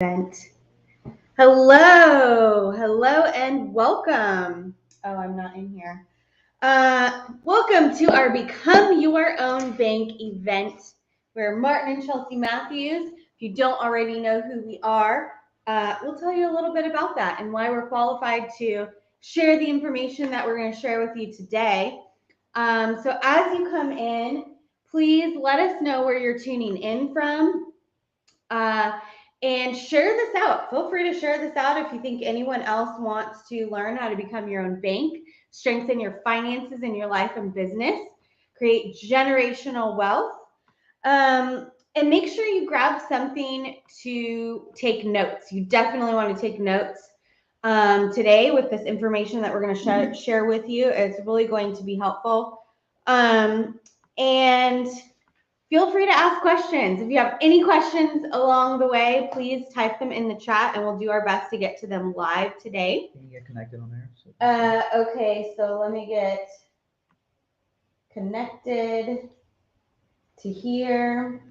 Event. Hello, and welcome. Oh, I'm not in here. Welcome to our Become Your Own Bank event. We're Martin and Chelsea Matthews. If you don't already know who we are, we'll tell you a little bit about that and why we're qualified to share the information that we're going to share with you today. So as you come in, please let us know where you're tuning in from. And share this out. Feel free to share this out if you think anyone else wants to learn how to become your own bank, strengthen your finances in your life and business, create generational wealth. And make sure you grab something to take notes. You definitely want to take notes today with this information that we're going to share with you. It's really going to be helpful. And feel free to ask questions. If you have any questions along the way, please type them in the chat and we'll do our best to get to them live today. Can you get connected on there? Okay, so let me get connected to here.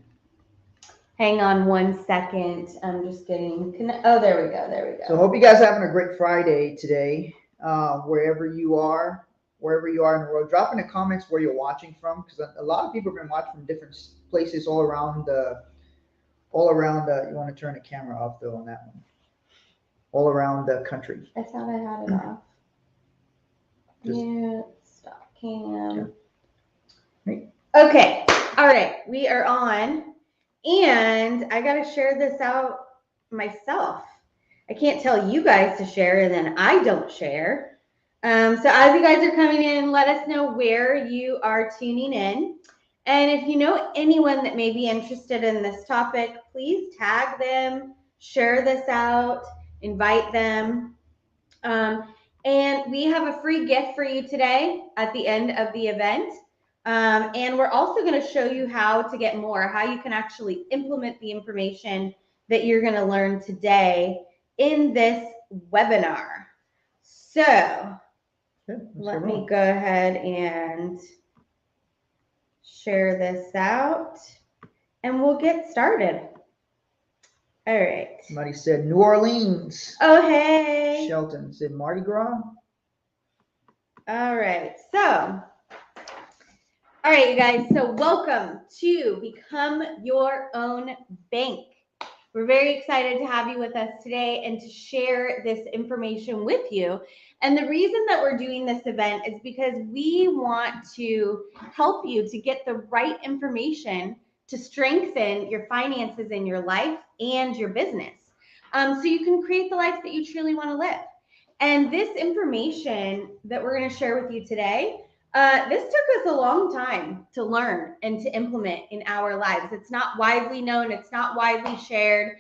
Hang on 1 second. I'm just getting oh, there we go. So hope you guys are having a great Friday today, wherever you are in the world. Drop in the comments where you're watching from, because a lot of people have been watching from different places all around. You want to turn the camera off though on that one. All around the country. I thought I had it off. Mute, stop cam. Right. Okay, all right, we are on, and I got to share this out myself. I can't tell you guys to share and then I don't share. So as you guys are coming in, let us know where you are tuning in. And if you know anyone that may be interested in this topic, please tag them, share this out, invite them. And we have a free gift for you today at the end of the event. And we're also going to show you how to get more, how you can actually implement the information that you're going to learn today in this webinar. So let me go ahead and share this out and we'll get started. All right. Somebody said New Orleans. Oh, hey. Shelton said Mardi Gras. All right. So, all right, you guys. So welcome to Become Your Own Bank. We're very excited to have you with us today and to share this information with you. And the reason that we're doing this event is because we want to help you to get the right information to strengthen your finances in your life and your business, so you can create the life that you truly want to live. And this information that we're going to share with you today, this took us a long time to learn and to implement in our lives. It's not widely known. It's not widely shared.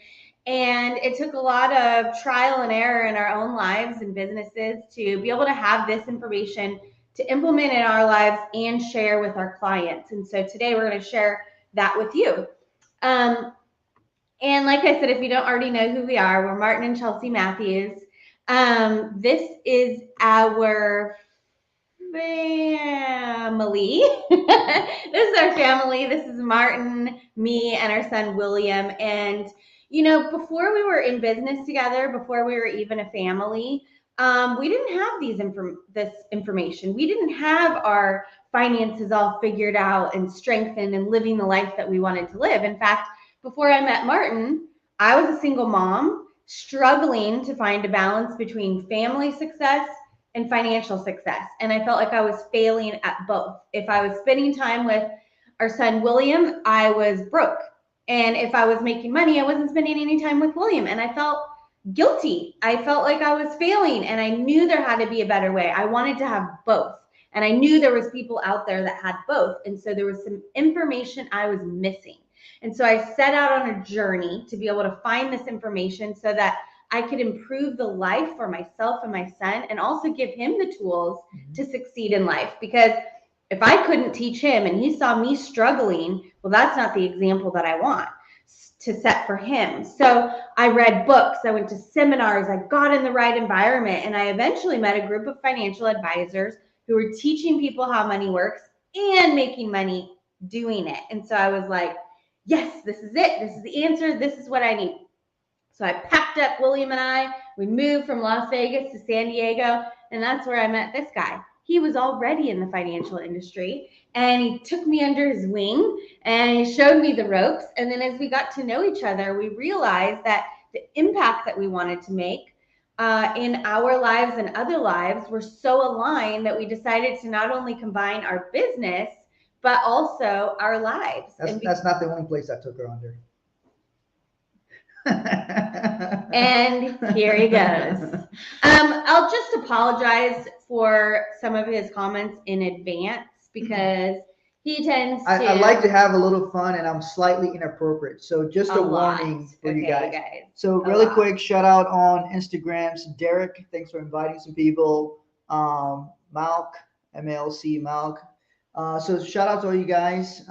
And it took a lot of trial and error in our own lives and businesses to be able to have this information to implement in our lives and share with our clients. And so today we're going to share that with you. And like I said, if you don't already know who we are, we're Martin and Chelsea Matthews. This is our family. This is our family. This is Martin, me, and our son William. And you know, before we were in business together, before we were even a family, we didn't have this information. We didn't have our finances all figured out and strengthened and living the life that we wanted to live. In fact, before I met Martin, I was a single mom struggling to find a balance between family success and financial success. And I felt like I was failing at both. If I was spending time with our son, William, I was broke. And if I was making money, I wasn't spending any time with William. And I felt guilty. I felt like I was failing, and I knew there had to be a better way. I wanted to have both. And I knew there was people out there that had both. And so there was some information I was missing. And so I set out on a journey to be able to find this information so that I could improve the life for myself and my son, and also give him the tools to succeed in life. Because if I couldn't teach him and he saw me struggling, well, that's not the example that I want to set for him. So I read books, I went to seminars, I got in the right environment, and I eventually met a group of financial advisors who were teaching people how money works and making money doing it. And so I was like, yes, this is it. This is the answer. This is what I need. So I packed up, William and I, we moved from Las Vegas to San Diego, and that's where I met this guy. He was already in the financial industry, and he took me under his wing and he showed me the ropes. And then as we got to know each other, we realized that the impact that we wanted to make in our lives and other lives were so aligned that we decided to not only combine our business, but also our lives. That's not the only place I took her under. And here he goes. I'll just apologize for some of his comments in advance because he tends to. I like to have a little fun, and I'm slightly inappropriate. So just a warning for you guys. So really quick, shout out on Instagrams. Derek, thanks for inviting some people. Malk, MLC Malk. So shout out to all you guys,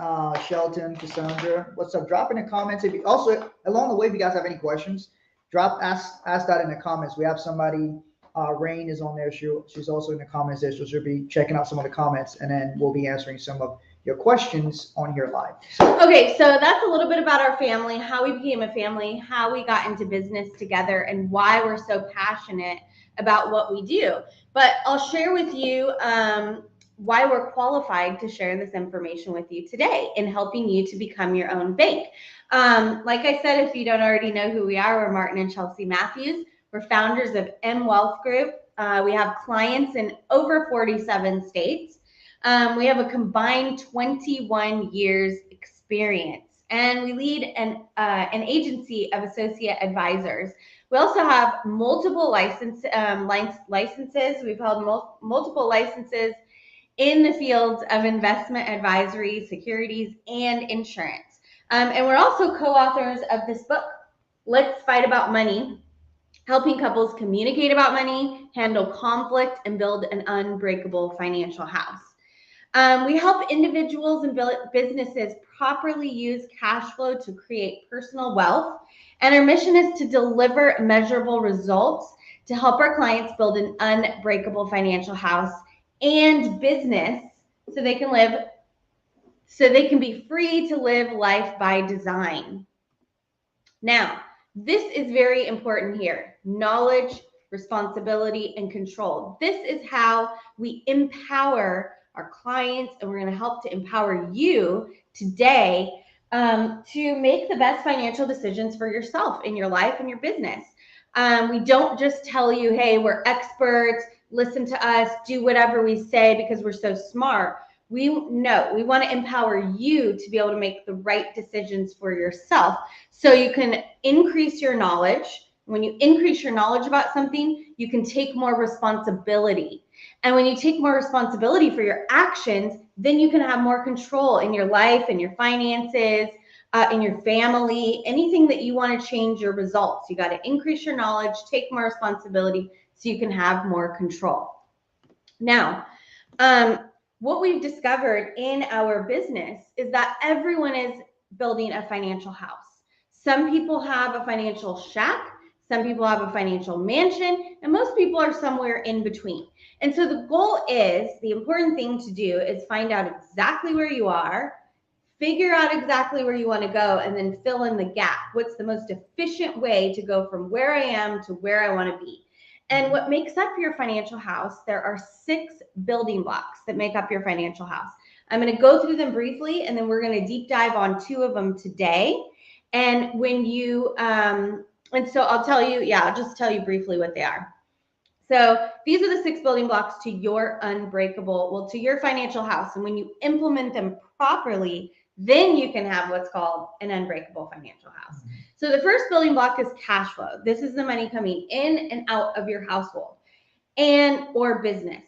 Shelton, Cassandra. What's up? Drop in the comments. If you, also along the way, if you guys have any questions, ask that in the comments. We have somebody. Rain is on there. She's also in the comments there, so she'll be checking out some of the comments, and then we'll be answering some of your questions on here live. Okay, so that's a little bit about our family, how we became a family, how we got into business together, and why we're so passionate about what we do. But I'll share with you why we're qualified to share this information with you today in helping you to become your own bank. Like I said, if you don't already know who we are, we're Martin and Chelsea Matthews. We're founders of M Wealth Group. We have clients in over 47 states. We have a combined 21 years experience, and we lead an agency of associate advisors. We also have multiple licenses. We've held multiple licenses in the fields of investment advisory, securities, and insurance. And we're also co-authors of this book, Let's Fight About Money, helping couples communicate about money, handle conflict, and build an unbreakable financial house. We help individuals and businesses properly use cash flow to create personal wealth. And our mission is to deliver measurable results to help our clients build an unbreakable financial house and business so they can be free to live life by design. Now, this is very important here. Knowledge, responsibility, and control. This is how we empower our clients, and we're going to help to empower you today to make the best financial decisions for yourself in your life and your business. We don't just tell you, hey, we're experts, listen to us, do whatever we say because we're so smart. We want to empower you to be able to make the right decisions for yourself so you can increase your knowledge. When you increase your knowledge about something, you can take more responsibility. And when you take more responsibility for your actions, then you can have more control in your life and your finances, in your family, anything that you want to change your results. You got to increase your knowledge, take more responsibility so you can have more control. Now, what we've discovered in our business is that everyone is building a financial house. Some people have a financial shack, some people have a financial mansion, and most people are somewhere in between. And so the goal is, the important thing to do is find out exactly where you are, figure out exactly where you want to go, and then fill in the gap. What's the most efficient way to go from where I am to where I want to be? And what makes up your financial house, there are 6 building blocks that make up your financial house. I'm going to go through them briefly, and then we're going to deep dive on 2 of them today. And when you, and so I'll just tell you briefly what they are. So these are the 6 building blocks to your to your financial house. And when you implement them properly, then you can have what's called an unbreakable financial house. So the first building block is cash flow. This is the money coming in and out of your household or business.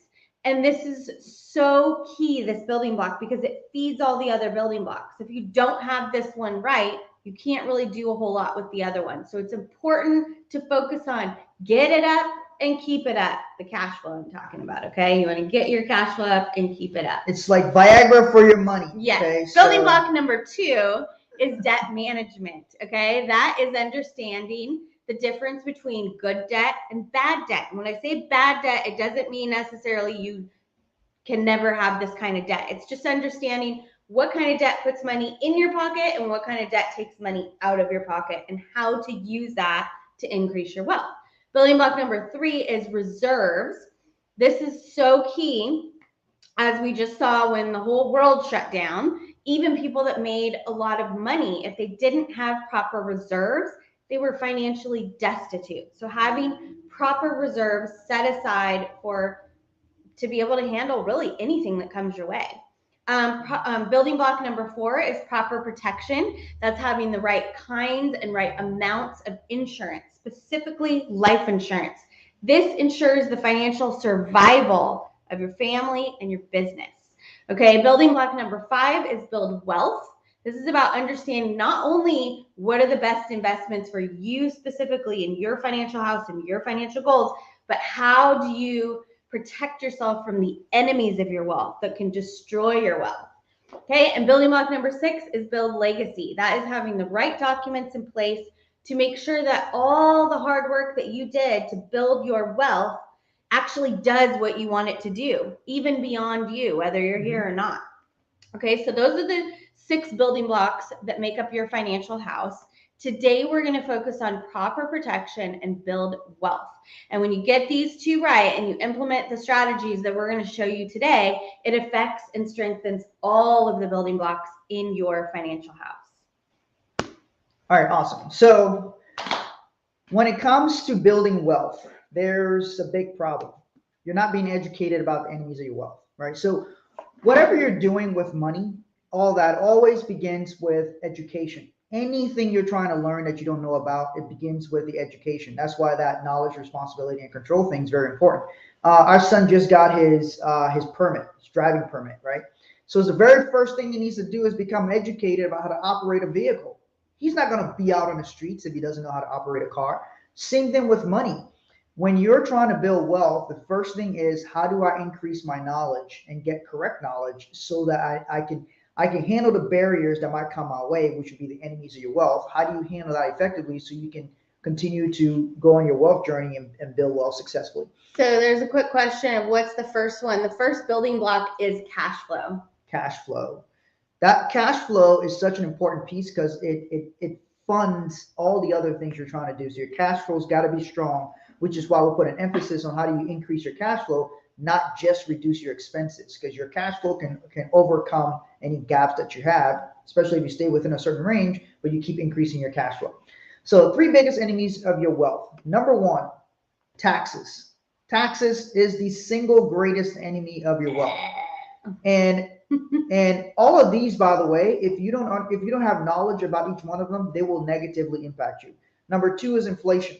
And this is so key, this building block, because it feeds all the other building blocks. If you don't have this one right, you can't really do a whole lot with the other one. So it's important to focus on get it up and keep it up. The cash flow I'm talking about, okay? You want to get your cash flow up and keep it up. It's like Viagra for your money. Yes. Okay? Building block number 2 is debt management, okay? That is understanding the difference between good debt and bad debt. And when I say bad debt, it doesn't mean necessarily you can never have this kind of debt. It's just understanding what kind of debt puts money in your pocket and what kind of debt takes money out of your pocket and how to use that to increase your wealth. Building block number 3 is reserves. This is so key. As we just saw when the whole world shut down, even people that made a lot of money, if they didn't have proper reserves, they were financially destitute. So having proper reserves set aside to be able to handle really anything that comes your way. Building block number 4 is proper protection. That's having the right kinds and right amounts of insurance, specifically life insurance. This ensures the financial survival of your family and your business. Okay, building block number 5 is build wealth. This is about understanding not only what are the best investments for you specifically in your financial house and your financial goals, but how do you protect yourself from the enemies of your wealth that can destroy your wealth. Okay, and building block number 6 is build legacy. That is having the right documents in place to make sure that all the hard work that you did to build your wealth actually does what you want it to do, even beyond you, whether you're here or not. Okay, so those are the 6 building blocks that make up your financial house. Today, we're going to focus on proper protection and build wealth. And when you get these 2 right and you implement the strategies that we're going to show you today, it affects and strengthens all of the building blocks in your financial house. All right, awesome. So when it comes to building wealth, there's a big problem. You're not being educated about the enemies of your wealth, right? So whatever you're doing with money, all that always begins with education. Anything you're trying to learn that you don't know about, it begins with the education. That's why that knowledge, responsibility, and control thing is very important. Our son just got his permit, his driving permit, right? So the very first thing he needs to do is become educated about how to operate a vehicle. He's not going to be out on the streets if he doesn't know how to operate a car. Same thing with money. When you're trying to build wealth, the first thing is, how do I increase my knowledge and get correct knowledge so that I can handle the barriers that might come my way, which would be the enemies of your wealth. How do you handle that effectively so you can continue to go on your wealth journey and build wealth successfully? So there's a quick question of what's the first one? The first building block is cash flow. Cash flow. That cash flow is such an important piece because it funds all the other things you're trying to do. So your cash flow's got to be strong, which is why we put an emphasis on how do you increase your cash flow, not just reduce your expenses, because your cash flow can overcome any gaps that you have, especially if you stay within a certain range, but you keep increasing your cash flow. So 3 biggest enemies of your wealth. Number 1, taxes. Taxes is the single greatest enemy of your wealth. And all of these, by the way, if you don't have knowledge about each one of them, they will negatively impact you. Number 2 is inflation.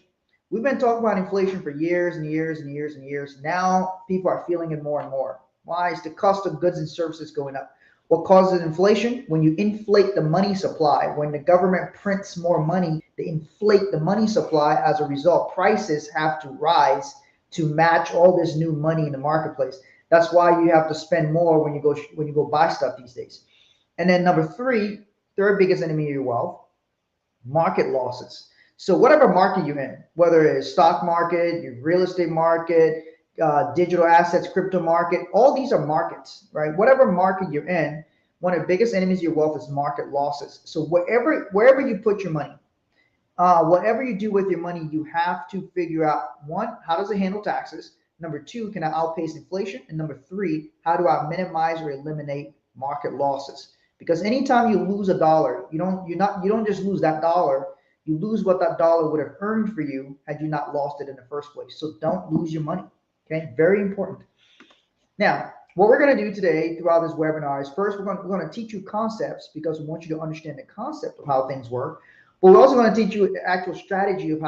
We've been talking about inflation for years and years and years and years. Now people are feeling it more and more. Why? Is the cost of goods and services going up. What causes inflation? When you inflate the money supply. When the government prints more money, they inflate the money supply. As a result, prices have to rise to match all this new money in the marketplace. That's why you have to spend more when you go buy stuff these days. And then number 3, third biggest enemy of your wealth, market losses. So whatever market you're in, whether it's stock market, your real estate market, digital assets, crypto market, all these are markets, right? Whatever market you're in, one of the biggest enemies of your wealth is market losses. So wherever you put your money, whatever you do with your money, you have to figure out, 1, how does it handle taxes? Number 2, can I outpace inflation? And number 3, how do I minimize or eliminate market losses? Because anytime you lose a dollar, you don't just lose that dollar. You lose what that dollar would have earned for you had you not lost it in the first place. So don't lose your money. Okay, very important. Now, what we're going to do today throughout this webinar is, first, we're going to teach you concepts because we want you to understand the concept of how things work. But we're also going to teach you the actual strategy of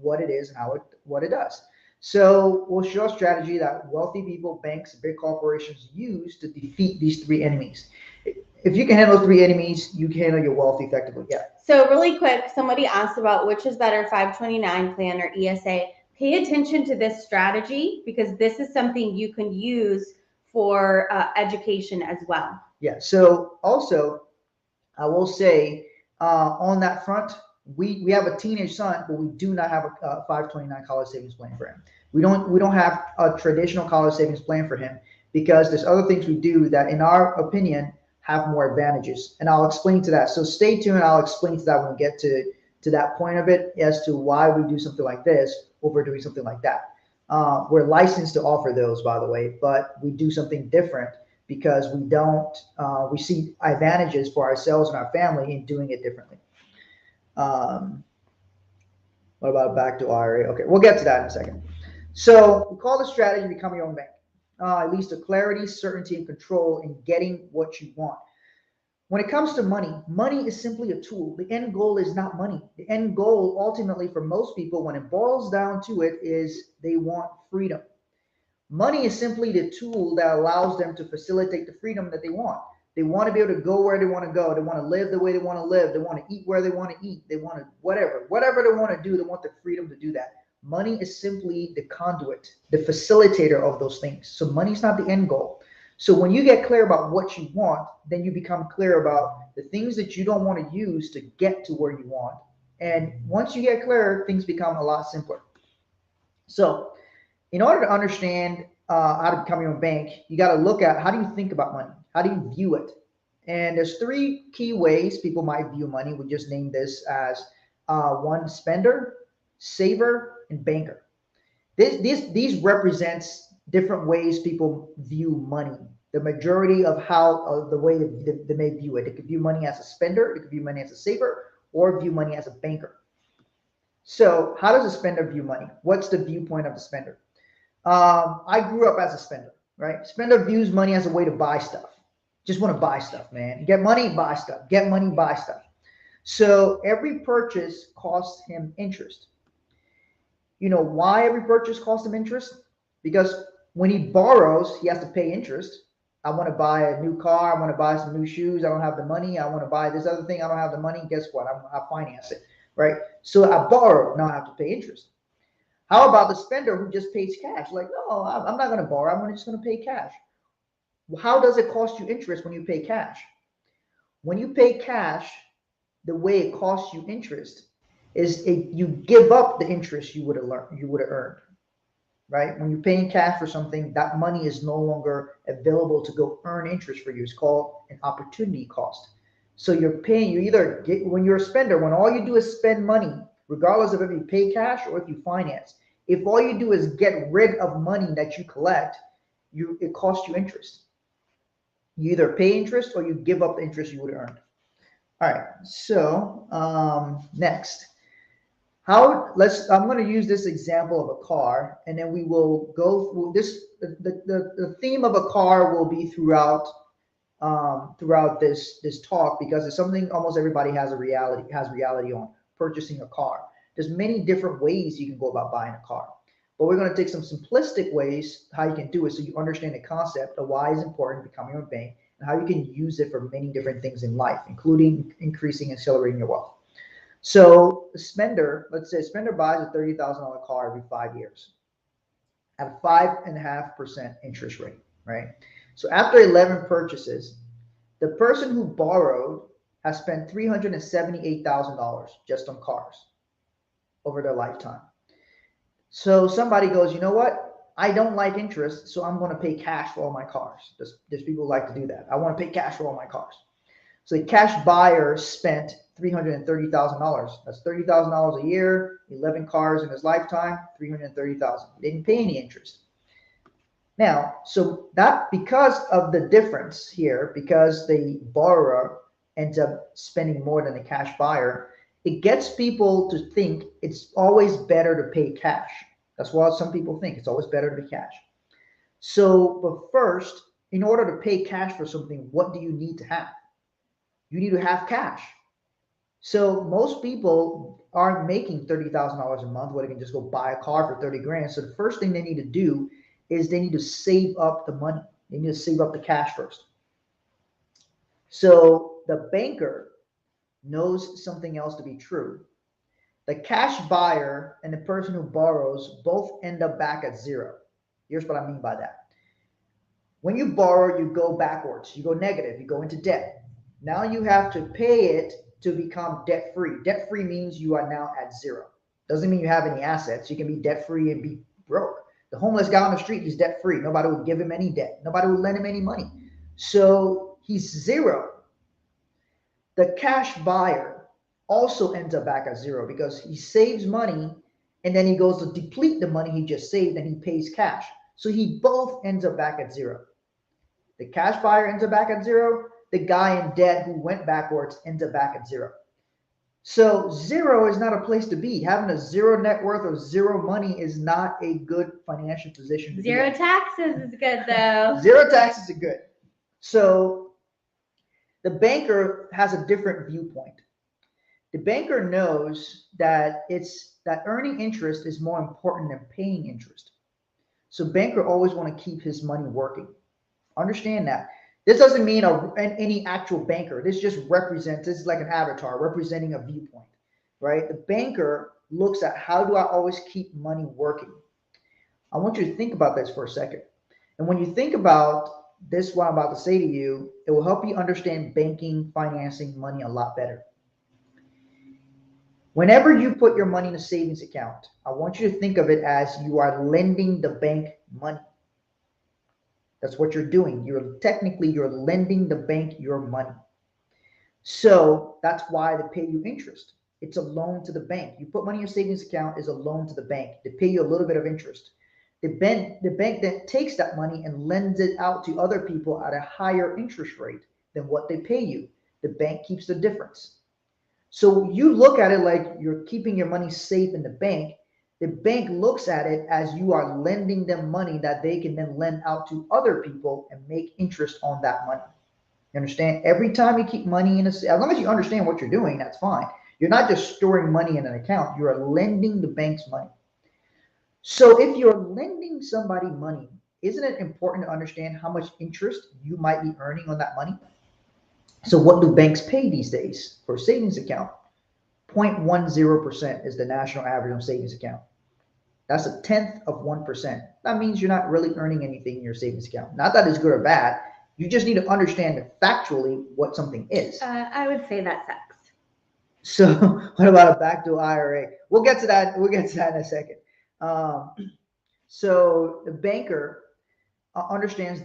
what it is and what it does. So we'll show a strategy that wealthy people, banks, big corporations use to defeat these 3 enemies. If you can handle 3 enemies, you can handle your wealth effectively. Yeah. So really quick, somebody asked about which is better, 529 plan or ESA. Pay attention to this strategy because this is something you can use for education as well. Yeah. So also, I will say on that front, we have a teenage son, but we do not have a 529 college savings plan for him. We don't have a traditional college savings plan for him because there's other things we do that, in our opinion, have more advantages. And I'll explain to that. So stay tuned. I'll explain to that when we get to to that point of it as to why we do something like this over doing something like that. We're licensed to offer those, by the way, but we do something different because we don't, we see advantages for ourselves and our family in doing it differently. Um, what about back to IRA? Okay, we'll get to that in a second. So we call the strategy become your own bank. It leads to clarity, certainty, and control in getting what you want. When it comes to money, money is simply a tool. The end goal is not money. The end goal, ultimately, for most people, when it boils down to it, is they want freedom. Money is simply the tool that allows them to facilitate the freedom that they want. They want to be able to go where they want to go. They want to live the way they want to live. They want to eat where they want to eat. They want to whatever they want to do. They want the freedom to do that. Money is simply the conduit, the facilitator of those things. So money is not the end goal. So when you get clear about what you want, then you become clear about the things that you don't want to use to get to where you want. And once you get clear, things become a lot simpler. So in order to understand how to become your own bank, you got to look at how do you think about money? How do you view it? And there's three key ways people might view money. We just named this as one, spender, saver, and banker. These represents different ways people view money. The majority of how the way they may view it. They could view money as a spender, they could view money as a saver, or view money as a banker. So how does a spender view money? What's the viewpoint of the spender? I grew up as a spender, right? Spender views money as a way to buy stuff. Just want to buy stuff, man. Get money, buy stuff. Get money, buy stuff. So every purchase costs him interest. You know why every purchase costs him interest? Because when he borrows, he has to pay interest. I want to buy a new car. I want to buy some new shoes. I don't have the money. I want to buy this other thing. I don't have the money. Guess what? I finance it, right? So I borrow. Now I have to pay interest. How about the spender who just pays cash? Like, no, I'm not going to borrow. I'm just going to pay cash. How does it cost you interest when you pay cash? When you pay cash, the way it costs you interest is you give up the interest you would have earned, right? When you're paying cash for something, that money is no longer available to go earn interest for you. It's called an opportunity cost. So you're paying, when you're a spender, when all you do is spend money, regardless of if you pay cash or if you finance, if all you do is get rid of money that you collect, it costs you interest. You either pay interest or you give up the interest you would have earned. All right, so next. I'm going to use this example of a car, and then we will go through this. The theme of a car will be throughout this talk, because it's something almost everybody has reality on, purchasing a car. There's many different ways you can go about buying a car, but we're going to take some simplistic ways how you can do it, so you understand the concept of why it's important to become your own bank and how you can use it for many different things in life, including increasing and accelerating your wealth. So a spender, let's say a spender buys a $30,000 car every 5 years at a 5.5% interest rate, right? So after 11 purchases, the person who borrowed has spent $378,000 just on cars over their lifetime. So somebody goes, you know what? I don't like interest, so I'm going to pay cash for all my cars. There's people who like to do that. I want to pay cash for all my cars. So the cash buyer spent $330,000. That's $30,000 a year, 11 cars in his lifetime, $330,000. He didn't pay any interest. Now, so that, because of the difference here, because the borrower ends up spending more than the cash buyer, it gets people to think it's always better to pay cash. That's what some people think. It's always better to pay cash. So, but first, in order to pay cash for something, what do you need to have? You need to have cash. So most people aren't making $30,000 a month where they can just go buy a car for 30 grand. So the first thing they need to do is they need to save up the money. They need to save up the cash first. So the banker knows something else to be true. The cash buyer and the person who borrows both end up back at zero. Here's what I mean by that. When you borrow, you go backwards. You go negative. You go into debt. Now you have to pay it to become debt-free. Debt-free means you are now at zero. Doesn't mean you have any assets. You can be debt-free and be broke. The homeless guy on the street is debt-free. Nobody would give him any debt. Nobody would lend him any money. So he's zero. The cash buyer also ends up back at zero because he saves money and then he goes to deplete the money he just saved and he pays cash. So he both ends up back at zero. The cash buyer ends up back at zero. The guy in debt who went backwards ends up back at zero. So zero is not a place to be. Having a zero net worth or zero money is not a good financial position to be in. Zero taxes is good though. Zero taxes are good. So the banker has a different viewpoint. The banker knows that earning interest is more important than paying interest. So banker always want to keep his money working. Understand that. This doesn't mean any actual banker. This just represents, this is like an avatar representing a viewpoint, right? The banker looks at how do I always keep money working? I want you to think about this for a second. And when you think about this, what I'm about to say to you, it will help you understand banking, financing, money a lot better. Whenever you put your money in a savings account, I want you to think of it as you are lending the bank money. That's what you're doing. You're lending the bank your money. So that's why they pay you interest. It's a loan to the bank. You put money in your savings account is a loan to the bank. They pay you a little bit of interest. The bank then takes that money and lends it out to other people at a higher interest rate than what they pay you. The bank keeps the difference. So you look at it like you're keeping your money safe in the bank. The bank looks at it as you are lending them money that they can then lend out to other people and make interest on that money. You understand? Every time you keep money in as long as you understand what you're doing, that's fine. You're not just storing money in an account. You are lending the bank's money. So if you're lending somebody money, isn't it important to understand how much interest you might be earning on that money? So what do banks pay these days for a savings account? 0.10% is the national average on savings account. That's a tenth of 1%. That means you're not really earning anything in your savings account. Not that it's good or bad. You just need to understand factually what something is. I would say that sucks. So what about a backdoor IRA? We'll get to that. We'll get to that in a second. So the banker understands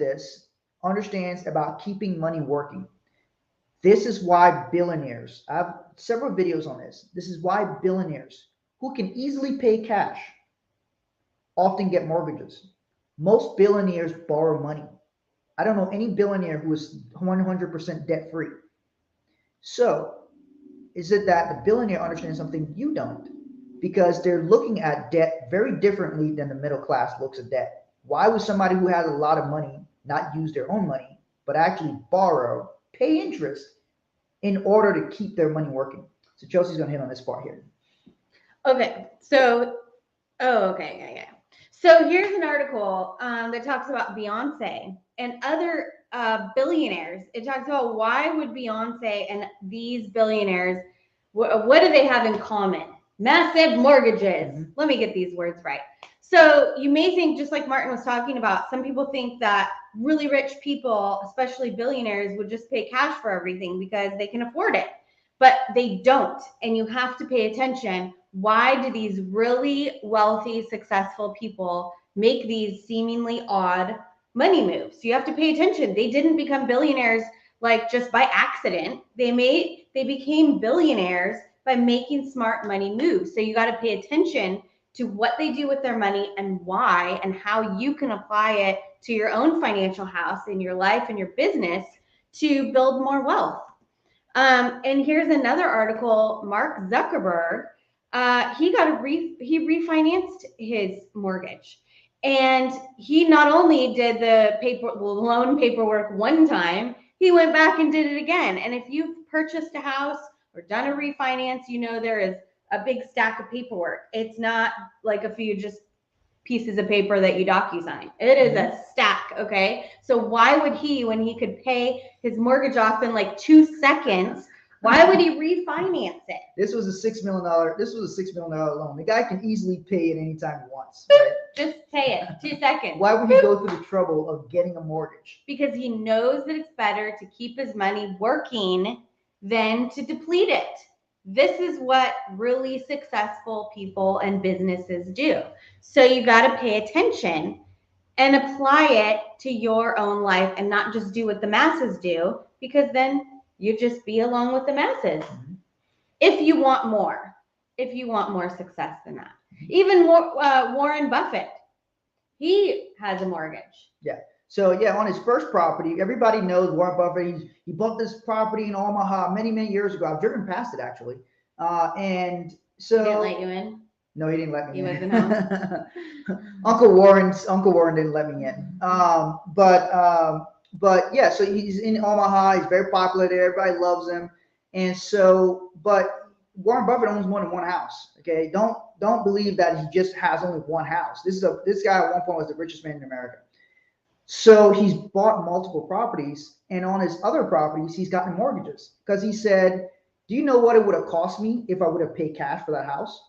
about keeping money working. This is why billionaires, I have several videos on this. This is why billionaires who can easily pay cash often get mortgages. Most billionaires borrow money. I don't know any billionaire who is 100% debt free. So is it that the billionaire understands something you don't? Because they're looking at debt very differently than the middle class looks at debt. Why would somebody who has a lot of money not use their own money, but actually borrow, pay interest in order to keep their money working? So Chelsea's going to hit on this part here. Okay. So, yeah. So here's an article that talks about Beyonce and other billionaires. It talks about why would Beyonce and these billionaires, what do they have in common? Massive mortgages. Mm-hmm. Let me get these words right. So you may think, just like Martin was talking about, some people think that really rich people, especially billionaires, would just pay cash for everything because they can afford it. But they don't. And you have to pay attention. Why do these really wealthy, successful people make these seemingly odd money moves? You have to pay attention. They didn't become billionaires like just by accident. They became billionaires by making smart money moves. So you got to pay attention to what they do with their money and why, and how you can apply it to your own financial house, in your life, and your business to build more wealth. And here's another article. Mark Zuckerberg, he refinanced his mortgage, and he not only did the loan paperwork one time, he went back and did it again. And if you've purchased a house or done a refinance, you know there is a big stack of paperwork. It's not like a few just pieces of paper that you DocuSign. It is a stack, okay? So why would he, when he could pay his mortgage off in like 2 seconds, why would he refinance it? This was a $6 million loan. The guy can easily pay it anytime he wants. Right? Just pay it. 2 seconds. Why would he go through the trouble of getting a mortgage? Because he knows that it's better to keep his money working than to deplete it. This is what really successful people and businesses do. So you got to pay attention and apply it to your own life, and not just do what the masses do, because then you just be along with the masses. if you want more, success than that. Even Warren Buffett, he has a mortgage. Yeah. So yeah, on his first property, everybody knows Warren Buffett. He bought this property in Omaha many, many years ago. I've driven past it actually. And so He didn't let you in? No, he didn't let me He in. wasn't home. Uncle Warren didn't let me in. But yeah, so he's in Omaha. He's very popular there. Everybody loves him. And so, but Warren Buffett owns more than one house. Okay, don't believe that he just has only one house. This guy at one point was the richest man in America. So he's bought multiple properties, and on his other properties, he's gotten mortgages because he said, "Do you know what it would have cost me if I would have paid cash for that house?"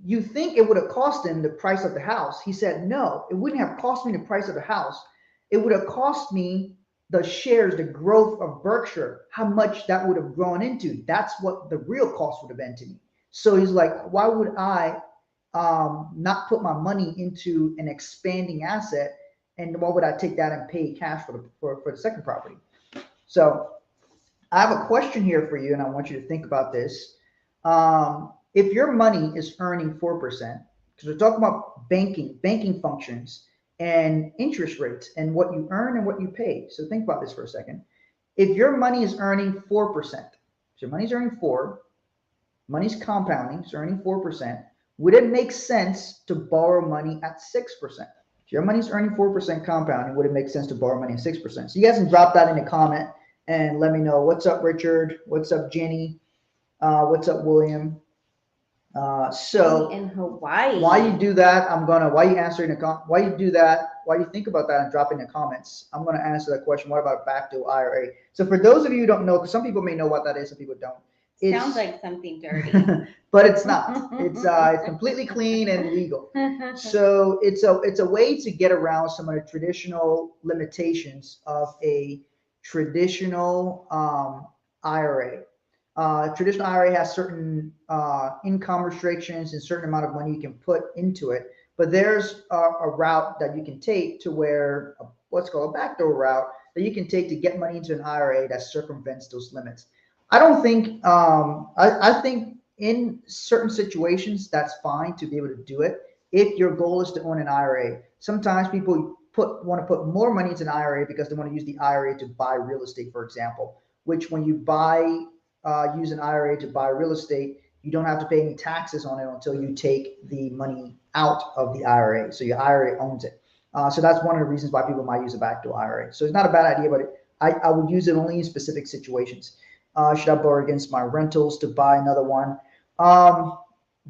You think it would have cost him the price of the house. He said, no, it wouldn't have cost me the price of the house. It would have cost me the shares, the growth of Berkshire, how much that would have grown into. That's what the real cost would have been to me. So he's like, why would I not put my money into an expanding asset? And why would I take that and pay cash for the second property? So I have a question here for you, and I want you to think about this. If your money is earning 4%, because we're talking about banking functions and interest rates and what you earn and what you pay. So think about this for a second. If your money is earning 4%, so your money's earning 4, money's compounding, it's earning 4%, would it make sense to borrow money at 6%? If your money's earning 4% compounding, would it make sense to borrow money at 6%? So you guys can drop that in the comment and let me know. What's up, Richard? What's up, Jenny? What's up, William? So in Hawaii, why you do that? Why you answering why you do that? Why you think about that and drop in the comments? I'm gonna answer that question. What about backdoor IRA? So for those of you who don't know, because some people may know what that is, some people don't. Sounds like something dirty, but it's not. It's completely clean and legal. So it's a way to get around some of the traditional limitations of a traditional IRA. Traditional IRA has certain income restrictions and certain amount of money you can put into it. But there's a route that you can take to where what's called a backdoor route that you can take to get money into an IRA that circumvents those limits. I don't think, I think in certain situations, that's fine to be able to do it if your goal is to own an IRA. Sometimes people want to put more money into an IRA because they want to use the IRA to buy real estate, for example, which when you use an IRA to buy real estate, you don't have to pay any taxes on it until you take the money out of the IRA. So your IRA owns it. So that's one of the reasons why people might use a backdoor IRA. So it's not a bad idea, but I would use it only in specific situations. Should I borrow against my rentals to buy another one?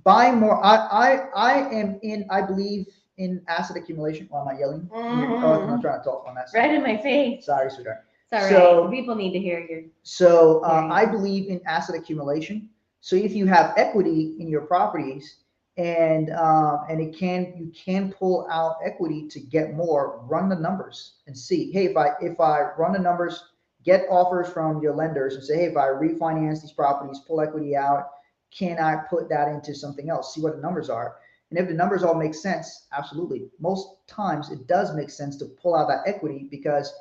Buying more. I believe in asset accumulation. Why am I yelling? I'm not trying to talk on that side. Right in my face. Sorry, sweetheart. It's all right. People need to hear you. So I believe in asset accumulation. So if you have equity in your properties and you can pull out equity to get more, run the numbers and see, hey, if I run the numbers, get offers from your lenders and say, hey, if I refinance these properties, pull equity out, can I put that into something else? See what the numbers are. And if the numbers all make sense, absolutely. Most times it does make sense to pull out that equity because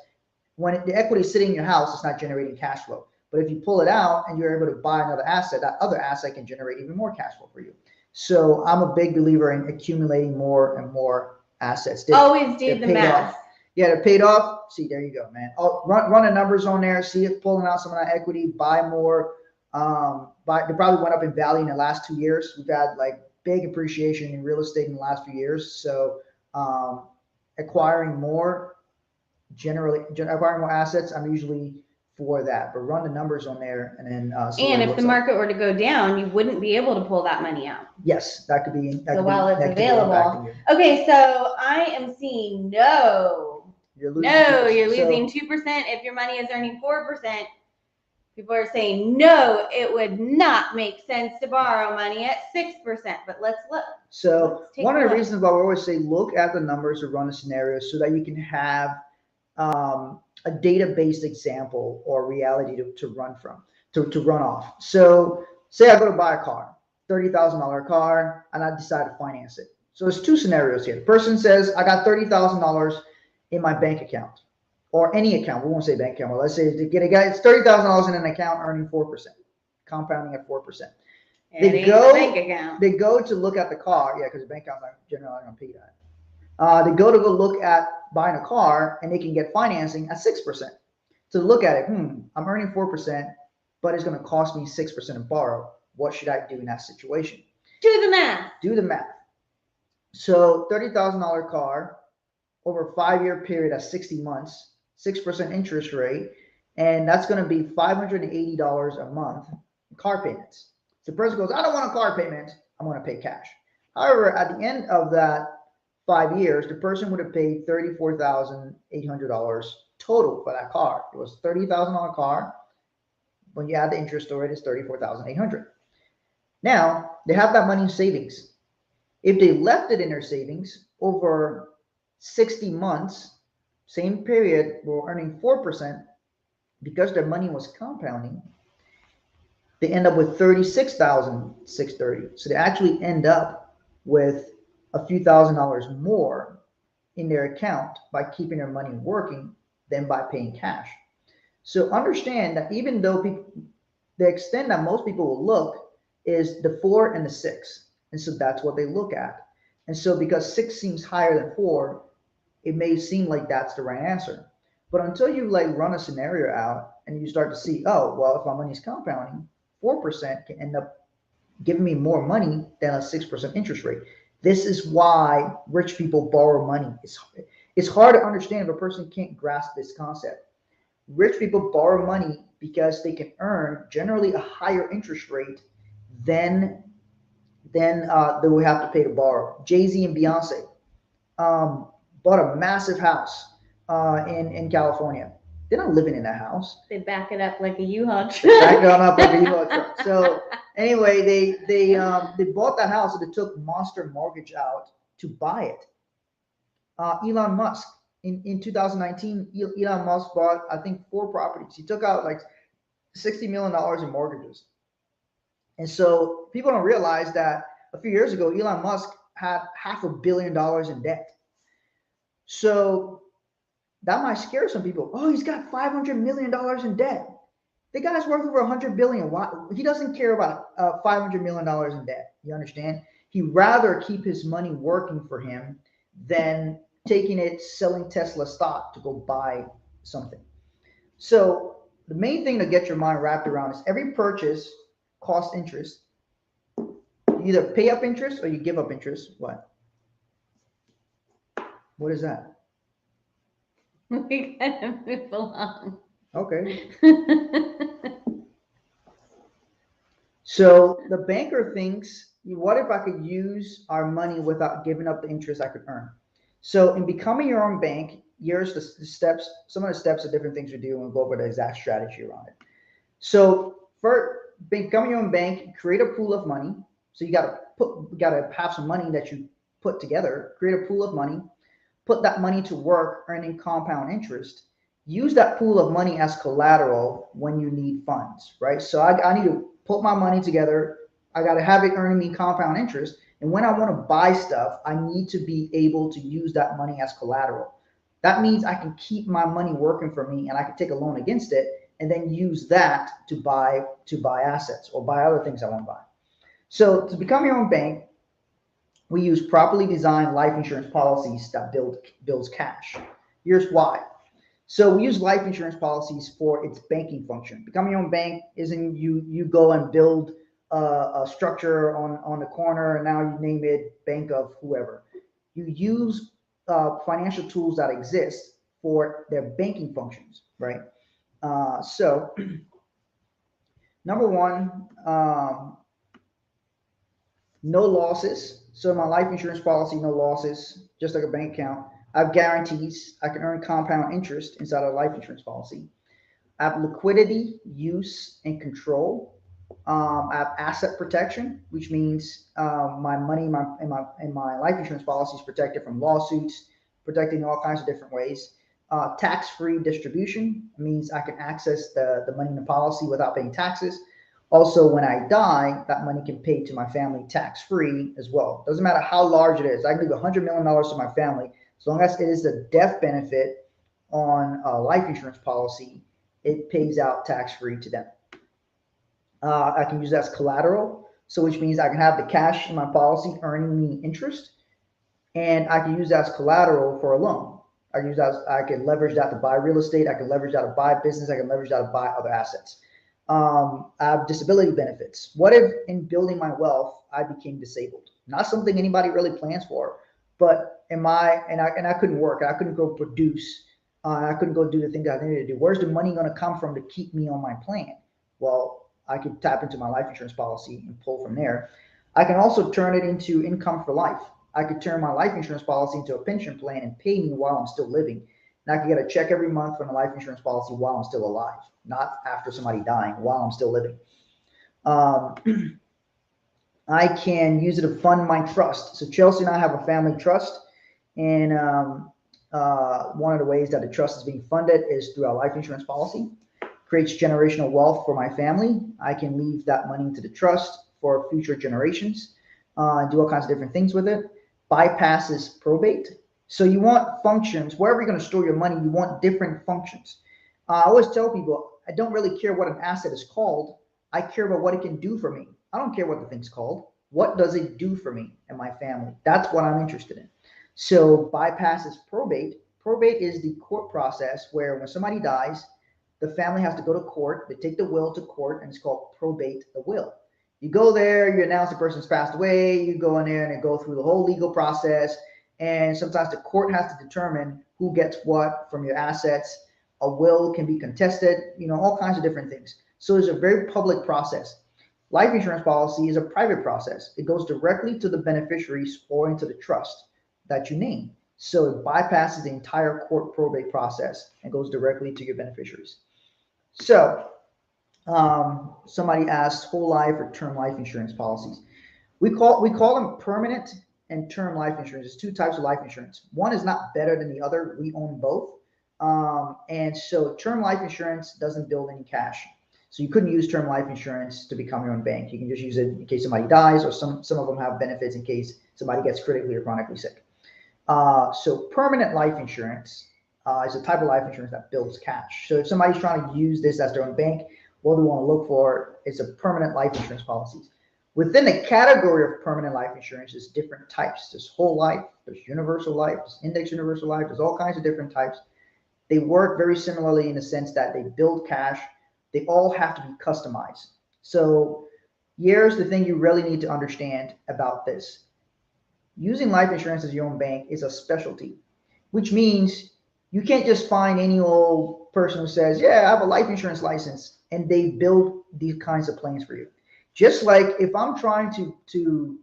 when the equity is sitting in your house, it's not generating cash flow. But if you pull it out and you're able to buy another asset, that other asset can generate even more cash flow for you. So I'm a big believer in accumulating more and more assets. Always do the math. Yeah, they're paid off. See, there you go, man. Run the numbers on there. See if pulling out some of that equity, buy more. They probably went up in value in the last 2 years. We've had like big appreciation in real estate in the last few years. So acquiring more assets, I'm usually for that. But run the numbers on there and then and if the market were to go down, you wouldn't be able to pull that money out. Yes, that could be. So while it's available. Okay, so I am seeing no. You're losing 2%. If your money is earning 4%, people are saying no, it would not make sense to borrow money at 6%. But let's look. So one of the reasons why we always say look at the numbers or run a scenario so that you can have a data-based example or reality to run from, to run off. So say I go to buy a car, $30,000 car, and I decide to finance it. So there's two scenarios here. The person says, I got $30,000 in my bank account or any account. We won't say bank account, but let's say it's $30,000 in an account earning 4%. compounding at 4%. It ain't the bank account. They go to look at the car, yeah, because the bank account's not generally going to pay that. They go look at buying a car, and they can get financing at 6%. So look at it, I'm earning 4%, but it's going to cost me 6% to borrow. What should I do in that situation? Do the math. Do the math. So $30,000 car over a 5-year period at 60 months, 6% interest rate, and that's going to be $580 a month in car payments. So the person goes, I don't want a car payment, I'm going to pay cash. However, at the end of that 5 years, the person would have paid $34,800 total for that car. It was $30,000 car. When you add the interest rate, it's $34,800. Now, they have that money in savings. If they left it in their savings over 60 months, same period, were earning 4%, because their money was compounding, they end up with $36,630. So they actually end up with a few $1,000s more in their account by keeping their money working than by paying cash. So understand that even though the extent that most people will look is the 4 and the 6. And so that's what they look at. And so because 6 seems higher than 4, it may seem like that's the right answer. But until you run a scenario out and you start to see, oh, well, if my money's compounding, 4% can end up giving me more money than a 6% interest rate. This is why rich people borrow money. It's hard to understand if a person can't grasp this concept. Rich people borrow money because they can earn generally a higher interest rate than they will have to pay to borrow. Jay-Z and Beyonce bought a massive house in California. They're not living in that house. They back it up like a U-Haul truck. Back it up like a U-Haul truck. So anyway, they bought that house, and they took Monster Mortgage out to buy it. Elon Musk in 2019, Elon Musk bought, I think, 4 properties. He took out like $60 million in mortgages. And so people don't realize that a few years ago, Elon Musk had $500 million in debt. So that might scare some people. Oh, he's got $500 million in debt. The guy's worth over $100 billion. Why? He doesn't care about $500 million in debt. You understand? He'd rather keep his money working for him than taking it, selling Tesla stock to go buy something. So the main thing to get your mind wrapped around is every purchase costs interest. You either pay up interest or you give up interest. What? What is that? We gotta move along. Okay. So the banker thinks, what if I could use our money without giving up the interest I could earn? So in becoming your own bank, here's the steps. Some of the steps are different things we do, and we'll go over the exact strategy around it. So for becoming your own bank, create a pool of money. So you gotta have some money that you put together. Create a pool of money. Put that money to work, earning compound interest. Use that pool of money as collateral when you need funds, right? So I need to put my money together. I got to have it earning me compound interest. And when I want to buy stuff, I need to be able to use that money as collateral. That means I can keep my money working for me, and I can take a loan against it and then use that to buy assets or buy other things I want to buy. So to become your own bank, we use properly designed life insurance policies that builds cash. Here's why. So we use life insurance policies for its banking function. Becoming your own bank isn't you go and build a structure on the corner and now you name it Bank of whoever. You use financial tools that exist for their banking functions, right? So number one, no losses. So my life insurance policy, no losses, just like a bank account. I have guarantees. I can earn compound interest inside a life insurance policy. I have liquidity, use, and control. I have asset protection, which means my money in my life insurance policy is protected from lawsuits, protected in all kinds of different ways. Tax-free distribution means I can access the money in the policy without paying taxes. Also, when I die, that money can pay to my family tax-free as well. Doesn't matter how large it is. I can leave $100 million to my family. As long as it is a death benefit on a life insurance policy, it pays out tax-free to them. I can use that as collateral. So which means I can have the cash in my policy earning me interest, and I can use that as collateral for a loan. I can use that. I can leverage that to buy real estate. I can leverage that to buy business. I can leverage that to buy other assets. I have disability benefits. What if in building my wealth I became disabled? Not something anybody really plans for, but I couldn't work. I couldn't go produce. I couldn't go do the things I needed to do. Where's the money going to come from to keep me on my plan? Well, I could tap into my life insurance policy and pull from there. I can also turn it into income for life. I could turn my life insurance policy into a pension plan and pay me while I'm still living. And I could get a check every month from the life insurance policy while I'm still alive, not after somebody dying, while I'm still living. Um, I can use it to fund my trust. So Chelsea and I have a family trust, and one of the ways that the trust is being funded is through our life insurance policy. Creates generational wealth for my family. I can leave that money into the trust for future generations, do all kinds of different things with it. Bypasses probate. So you want functions, wherever you're going to store your money, you want different functions. I always tell people, I don't really care what an asset is called. I care about what it can do for me. I don't care what the thing's called. What does it do for me and my family? That's what I'm interested in. So bypasses probate. Probate is the court process where when somebody dies, the family has to go to court. They take the will to court, and it's called probate the will. You go there, you announce the person's passed away, you go in there and go through the whole legal process. And sometimes the court has to determine who gets what from your assets. A will can be contested, all kinds of different things. So it's a very public process. Life insurance policy is a private process. It goes directly to the beneficiaries or into the trust that you name. So it bypasses the entire court probate process and goes directly to your beneficiaries. So somebody asked whole life or term life insurance policies. We call them permanent and term life insurance. There's two types of life insurance. One is not better than the other. We own both. And so term life insurance doesn't build any cash. So you couldn't use term life insurance to become your own bank. You can just use it in case somebody dies, or some of them have benefits in case somebody gets critically or chronically sick. So permanent life insurance is a type of life insurance that builds cash. So if somebody's trying to use this as their own bank, what they want to look for is a permanent life insurance policies. Within the category of permanent life insurance, there's different types. There's whole life, there's universal life, there's index universal life, there's all kinds of different types. They work very similarly in the sense that they build cash. They all have to be customized. So here's the thing you really need to understand about this. Using life insurance as your own bank is a specialty, which means you can't just find any old person who says, yeah, I have a life insurance license, and they build these kinds of plans for you. Just like if I'm trying to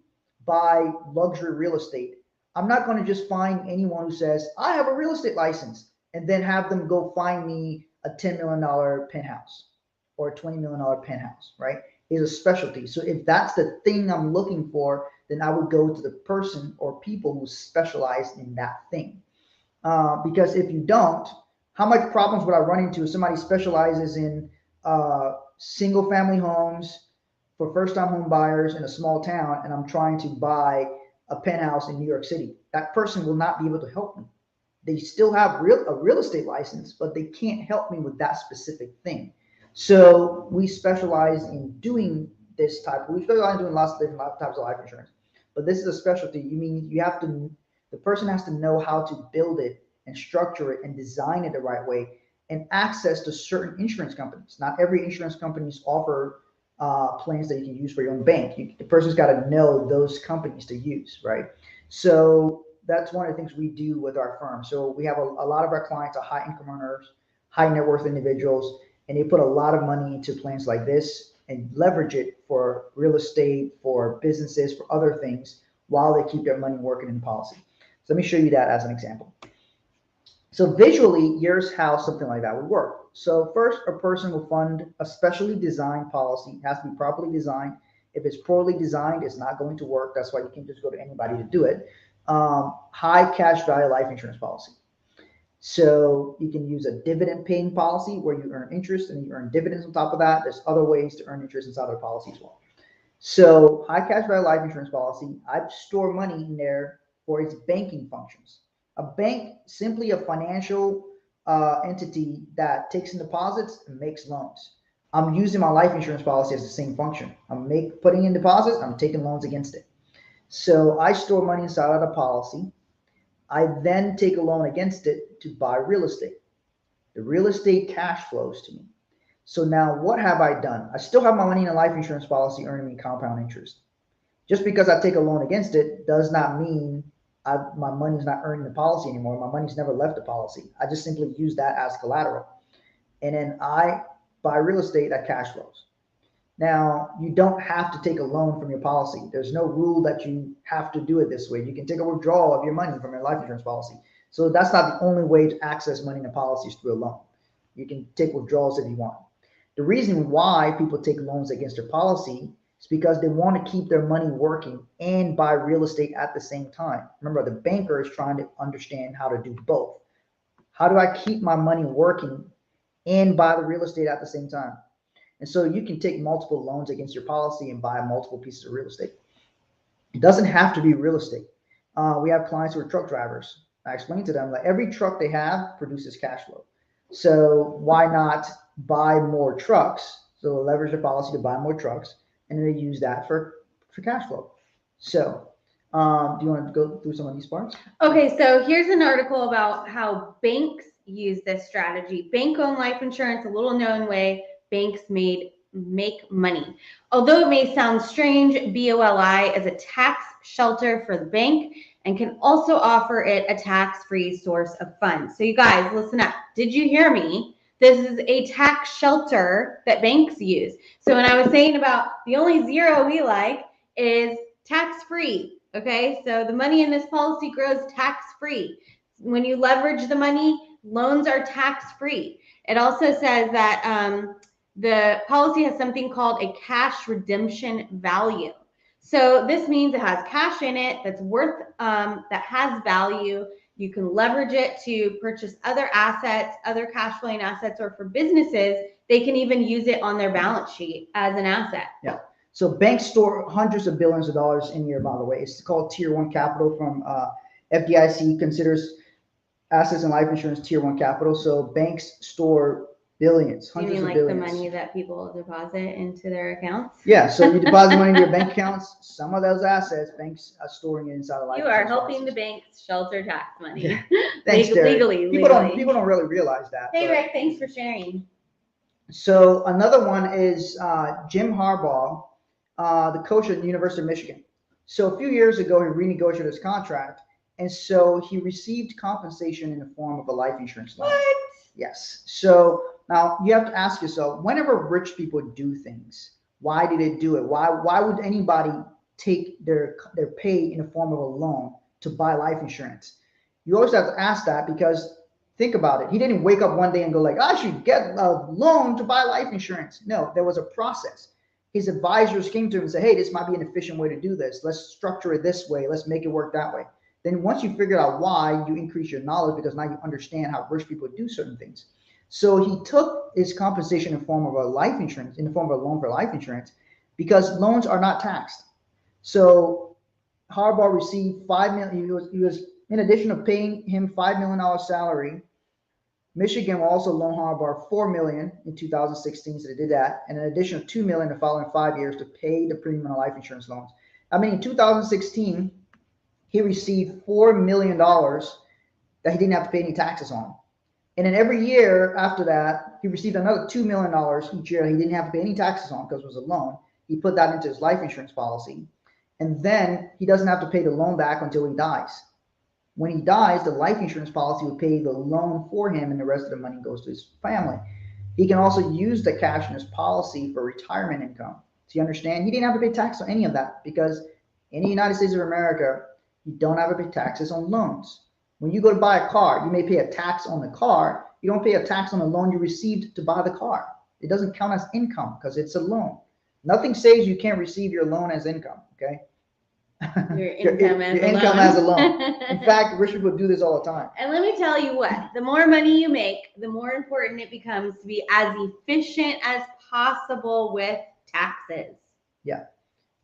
buy luxury real estate, I'm not going to just find anyone who says, I have a real estate license, and then have them go find me a $10 million penthouse or a $20 million penthouse, right? Is a specialty. So if that's the thing I'm looking for, then I would go to the person or people who specialize in that thing. Because if you don't, how much problems would I run into if somebody specializes in single family homes for first time home buyers in a small town, and I'm trying to buy a penthouse in New York City? That person will not be able to help me. They still have a real estate license, but they can't help me with that specific thing. So we specialize in doing this type. We specialize in doing lots of different types of life insurance, but this is a specialty. You mean the person has to know how to build it and structure it and design it the right way, and access to certain insurance companies. Not every insurance companies offer plans that you can use for your own bank. The person's got to know those companies to use, right? So that's one of the things we do with our firm. So we have a lot of our clients are high income earners, high net worth individuals, and they put a lot of money into plans like this and leverage it for real estate, for businesses, for other things, while they keep their money working in policy. So let me show you that as an example. So visually, here's how something like that would work. So first, a person will fund a specially designed policy. It has to be properly designed. If it's poorly designed, it's not going to work. That's why you can't just go to anybody to do it. High cash value life insurance policy. So you can use a dividend paying policy where you earn interest and you earn dividends on top of that. There's other ways to earn interest inside of the policy as well. So high cash value life insurance policy, I store money in there for its banking functions. A bank, simply a financial entity that takes in deposits and makes loans. I'm using my life insurance policy as the same function. I'm putting in deposits, I'm taking loans against it. So I store money inside of the policy. I then take a loan against it to buy real estate. The real estate cash flows to me. So now what have I done? I still have my money in a life insurance policy earning me compound interest. Just because I take a loan against it does not mean my money's not earning the policy anymore. My money's never left the policy. I just simply use that as collateral. And then I buy real estate that cash flows. Now, you don't have to take a loan from your policy. There's no rule that you have to do it this way. You can take a withdrawal of your money from your life insurance policy. So that's not the only way to access money in the policies through a loan. You can take withdrawals if you want. The reason why people take loans against their policy is because they want to keep their money working and buy real estate at the same time. Remember, the banker is trying to understand how to do both. How do I keep my money working and buy the real estate at the same time? And so you can take multiple loans against your policy and buy multiple pieces of real estate. It doesn't have to be real estate. We have clients who are truck drivers. I explained to them that every truck they have produces cash flow. So why not buy more trucks? So leverage the policy to buy more trucks, and then they use that for cash flow. So do you want to go through some of these parts? Okay, so here's an article about how banks use this strategy. Bank-owned life insurance, a little known way banks make money. Although it may sound strange, BOLI is a tax shelter for the bank and can also offer it a tax-free source of funds. So you guys, listen up. Did you hear me? This is a tax shelter that banks use. So when I was saying about the only zero we like is tax-free. Okay, so the money in this policy grows tax-free. When you leverage the money, loans are tax-free. It also says that the policy has something called a cash redemption value. So this means it has cash in it that's worth, that has value. You can leverage it to purchase other assets, other cash flowing assets, or for businesses, they can even use it on their balance sheet as an asset. Yeah. So banks store hundreds of billions of dollars in here, by the way. It's called Tier 1 capital from FDIC considers assets and life insurance Tier 1 capital. So banks store billions, hundreds of billions. You mean like the money that people deposit into their accounts? Yeah, so you deposit money into your bank accounts. Some of those assets, banks are storing it inside of life insurance. You are helping the banks shelter tax money. Yeah. Thanks, legally. People don't really realize that. Hey, Rick, thanks for sharing. So another one is Jim Harbaugh, the coach at the University of Michigan. So a few years ago, he renegotiated his contract, and so he received compensation in the form of a life insurance loan. What? Yes. So now you have to ask yourself, whenever rich people do things, why do they do it? Why would anybody take their pay in the form of a loan to buy life insurance? You always have to ask that, because think about it. He didn't wake up one day and go like, I should get a loan to buy life insurance. No, there was a process. His advisors came to him and said, hey, this might be an efficient way to do this. Let's structure it this way. Let's make it work that way. Then once you figure out why, you increase your knowledge, because now you understand how rich people do certain things. So he took his compensation in the form of a life insurance, in the form of a loan for life insurance, because loans are not taxed. So Harbaugh received $5 million. He was in addition to paying him $5 million salary. Michigan will also loan Harbaugh $4 million in 2016, so they did that, and an additional $2 million the following 5 years to pay the premium on life insurance loans. I mean, in 2016, he received $4 million that he didn't have to pay any taxes on. And then every year after that, he received another $2 million each year he didn't have to pay any taxes on because it was a loan. He put that into his life insurance policy. And then he doesn't have to pay the loan back until he dies. When he dies, the life insurance policy will pay the loan for him, and the rest of the money goes to his family. He can also use the cash in his policy for retirement income. So you understand? He didn't have to pay tax on any of that, because in the United States of America, you don't have to pay taxes on loans. When you go to buy a car, you may pay a tax on the car. You don't pay a tax on the loan you received to buy the car. It doesn't count as income because it's a loan. Nothing says you can't receive your loan as income, okay? Your income as a loan. In fact, rich people do this all the time. And let me tell you what, the more money you make, the more important it becomes to be as efficient as possible with taxes. Yeah.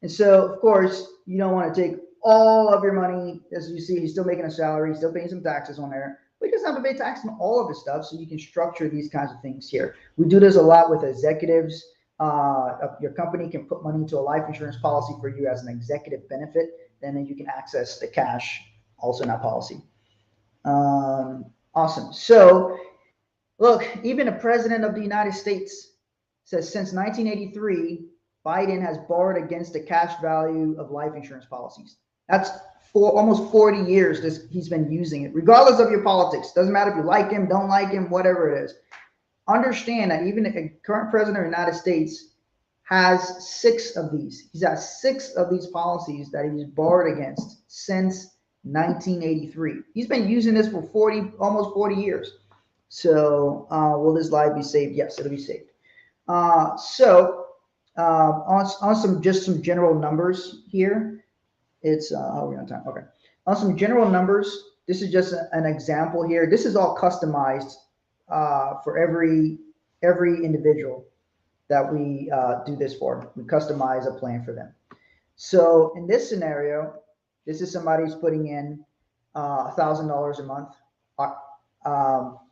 And so, of course, you don't want to take all of your money. As you see, he's still making a salary, he's still paying some taxes on there. We can doesn't have to pay tax on all of his stuff, so you can structure these kinds of things here. We do this a lot with executives. Your company can put money into a life insurance policy for you as an executive benefit, then you can access the cash also in that policy. Awesome. So look, even the president of the United States says since 1983, Biden has borrowed against the cash value of life insurance policies. That's for almost 40 years he's been using it, regardless of your politics. Doesn't matter if you like him, don't like him, whatever it is. Understand that even the current president of the United States has 6 of these. He's got 6 of these policies that he's borrowed against since 1983. He's been using this for almost 40 years. So will this live be saved? Yes, it'll be saved. On some general numbers here. It's how are we on time? Okay. On some general numbers, this is just an example here. This is all customized for every individual that we do this for. We customize a plan for them. So in this scenario, this is somebody who's putting in $1,000 a month.